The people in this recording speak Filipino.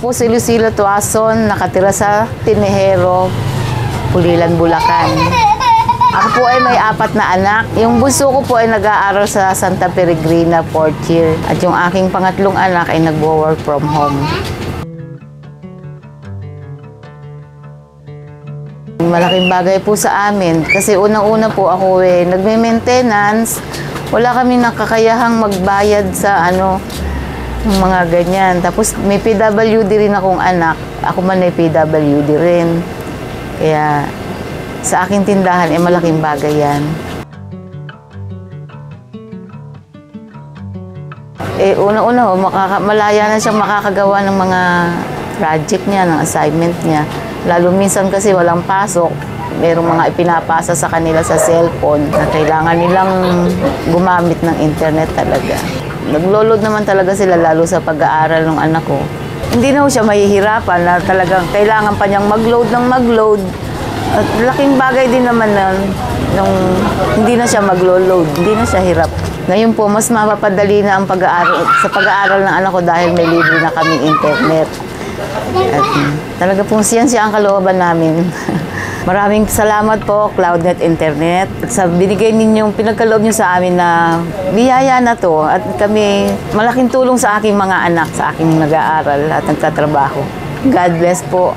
po si Lucila Tuason, nakatira sa Tinejero, Pulilan, Bulacan. Ako po ay may 4 na anak. Yung bunso ko po ay nag-aaral sa Santa Peregrina, 4th year. At yung aking pangatlong anak ay nagwo-work from home. Malaking bagay po sa amin kasi unang-una po ako nagme-maintenance. Wala kami nakakayahang magbayad sa mga ganyan. Tapos may PWD rin akong anak. Ako man ay PWD rin. Kaya sa aking tindahan ay malaking bagay yan. Una-una malaya na siyang makakagawa ng mga project niya, ng assignment niya. Lalo minsan kasi walang pasok. Merong mga ipinapasa sa kanila sa cellphone na kailangan nilang gumamit ng internet talaga. Naglo-load naman talaga sila lalo sa pag-aaral ng anak ko. Hindi na siya mahihirapan na talagang kailangan pa niyang mag-load ng mag-load. At laking bagay din naman nung hindi na siya maglo-load, hindi na siya hirap. Ngayon po, mas mapapadali na ang pag-aaral sa pag-aaral ng anak ko dahil may libre na kaming internet. At talaga pong siya ang kalooban namin. Maraming salamat po, Cloudnet Internet, sa binigay ninyong pinagkaloob niyo sa amin na biyaya na to. At kami, malaking tulong sa aking mga anak, sa aking nag-aaral at nagtatrabaho. God bless po.